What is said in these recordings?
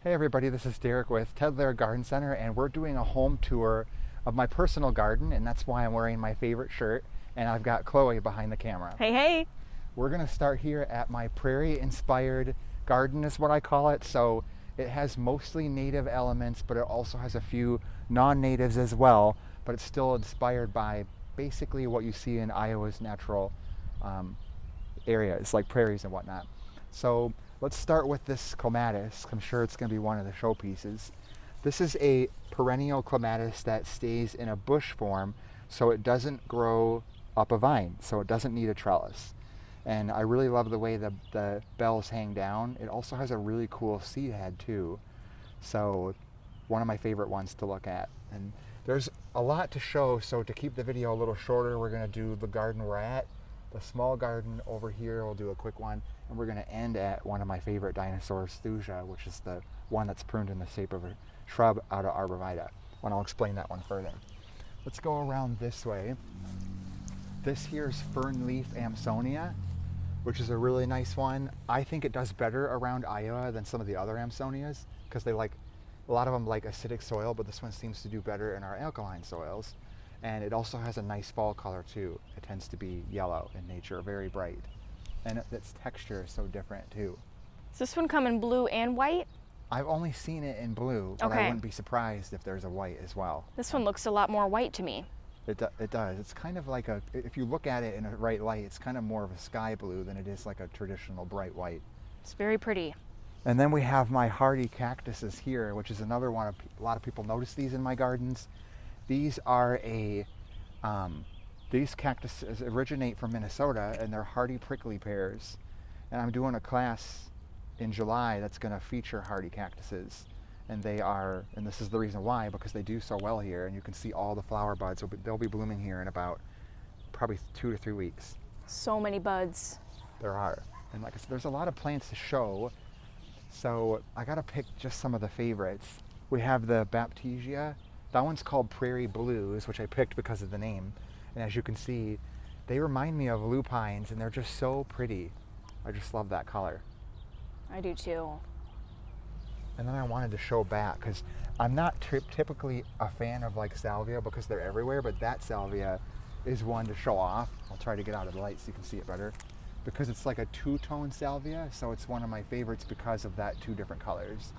Hey everybody, this is Derek with Ted Lair Garden Center, and we're doing a home tour of my personal garden, and that's why I'm wearing my favorite shirt, and I've got Chloe behind the camera. Hey, hey. We're gonna start here at my prairie-inspired garden is what I call it. So it has mostly native elements, but it also has a few non-natives as well, but it's still inspired by basically what you see in Iowa's natural areas, like prairies and whatnot. So let's start with this clematis. I'm sure it's going to be one of the showpieces. This is a perennial clematis that stays in a bush form, so it doesn't grow up a vine, so it doesn't need a trellis. And I really love the way the bells hang down. It also has a really cool seed head too, so one of my favorite ones to look at. And there's a lot to show, so to keep the video a little shorter, we're going to do the garden we're at. The small garden over here, we'll do a quick one, and we're going to end at one of my favorite dinosaurs, thuja, which is the one that's pruned in the shape of a shrub out of arborvitae. And I'll explain that one further. Let's go around this way. This here's fern leaf Amsonia, which is a really nice one. I think it does better around Iowa than some of the other Amsonias, because they like, a lot of them like acidic soil, but this one seems to do better in our alkaline soils. And it also has a nice fall color too. It tends to be yellow in nature, very bright. And its texture is so different too. Does this one come in blue and white? I've only seen it in blue, but I wouldn't be surprised if there's a white as well. This one looks a lot more white to me. It does. It's kind of like if you look at it in a right light, it's kind of more of a sky blue than it is like a traditional bright white. It's very pretty. And then we have my hardy cactuses here, which is another one. A lot of people notice these in my gardens. These are these cactuses originate from Minnesota, and they're hardy prickly pears. And I'm doing a class in July that's going to feature hardy cactuses. And they are, and this is the reason why, because they do so well here, and you can see all the flower buds. They'll be blooming here in about probably 2 to 3 weeks. So many buds. There are. And like I said, there's a lot of plants to show. So I got to pick just some of the favorites. We have the Baptisia. That one's called Prairie Blues, which I picked because of the name. And as you can see, they remind me of lupines, and they're just so pretty. I just love that color. I do too. And then I wanted to show back, because I'm not typically a fan of like salvia because they're everywhere, but that salvia is one to show off. I'll try to get out of the light so you can see it better. Because it's like a two-tone salvia, so it's one of my favorites because of that 2 different colors.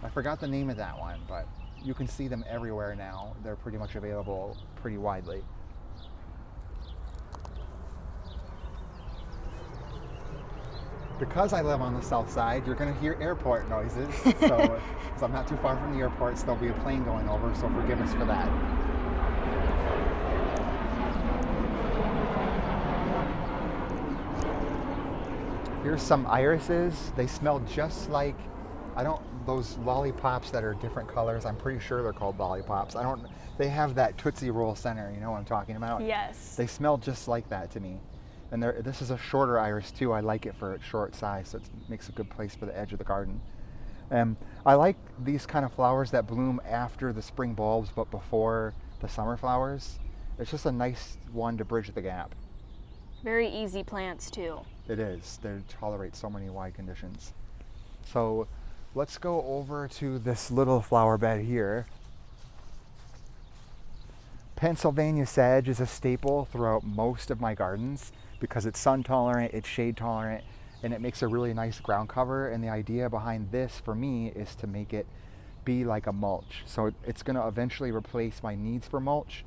I forgot the name of that one, but you can see them everywhere now. They're pretty much available pretty widely. Because I live on the south side, you're going to hear airport noises. So I'm not too far from the airport, so there'll be a plane going over, so forgive us for that. Here's some irises. They smell just like, those lollipops that are different colors, I'm pretty sure they're called lollipops. They have that Tootsie Roll center, you know what I'm talking about? Yes. They smell just like that to me. And this is a shorter iris too. I like it for its short size, so it makes a good place for the edge of the garden. I like these kind of flowers that bloom after the spring bulbs, but before the summer flowers. It's just a nice one to bridge the gap. Very easy plants too. It is. They tolerate so many wide conditions. So let's go over to this little flower bed here. Pennsylvania sedge is a staple throughout most of my gardens because it's sun tolerant, it's shade tolerant, and it makes a really nice ground cover. And the idea behind this for me is to make it be like a mulch. So it's going to eventually replace my needs for mulch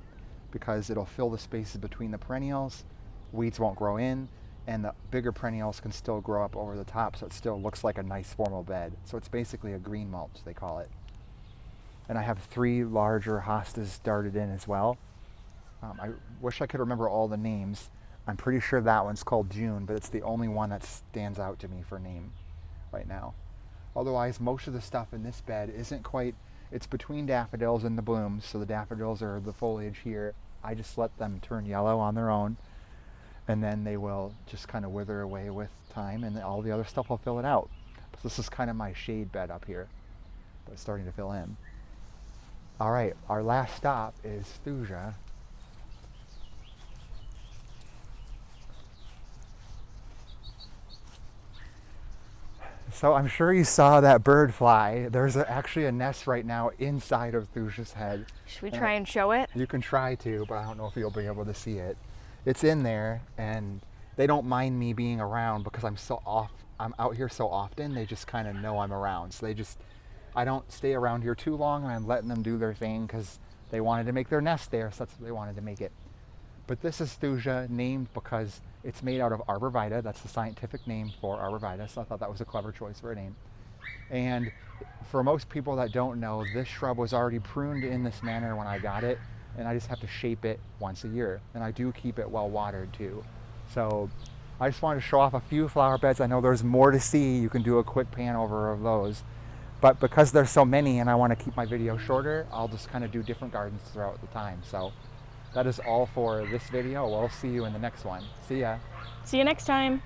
because it'll fill the spaces between the perennials. Weeds won't grow in, and the bigger perennials can still grow up over the top, so it still looks like a nice formal bed. So it's basically a green mulch, they call it. And I have 3 larger hostas darted in as well. I wish I could remember all the names. I'm pretty sure that one's called June, but it's the only one that stands out to me for name right now. Otherwise, most of the stuff in this bed isn't quite, it's between daffodils and the blooms, so the daffodils are the foliage here. I just let them turn yellow on their own, and then they will just kind of wither away with time, and all the other stuff will fill it out. So this is kind of my shade bed up here, but it's starting to fill in. All right, our last stop is thuja. So I'm sure you saw that bird fly. There's actually a nest right now inside of Thuja's head. Should we try and show it? You can try to, but I don't know if you'll be able to see it. It's in there, and they don't mind me being around because I'm out here so often. They just kind of know I'm around. So I don't stay around here too long, and I'm letting them do their thing because they wanted to make their nest there, so that's what they wanted to make it. But this is Thuja, named because it's made out of arborvitae. That's the scientific name for arborvitae, so I thought that was a clever choice for a name. And for most people that don't know, this shrub was already pruned in this manner when I got it, and I just have to shape it once a year. And I do keep it well watered too. So I just wanted to show off a few flower beds. I know there's more to see. You can do a quick pan over of those. But because there's so many and I want to keep my video shorter, I'll just kind of do different gardens throughout the time. So that is all for this video. We'll see you in the next one. See ya. See you next time.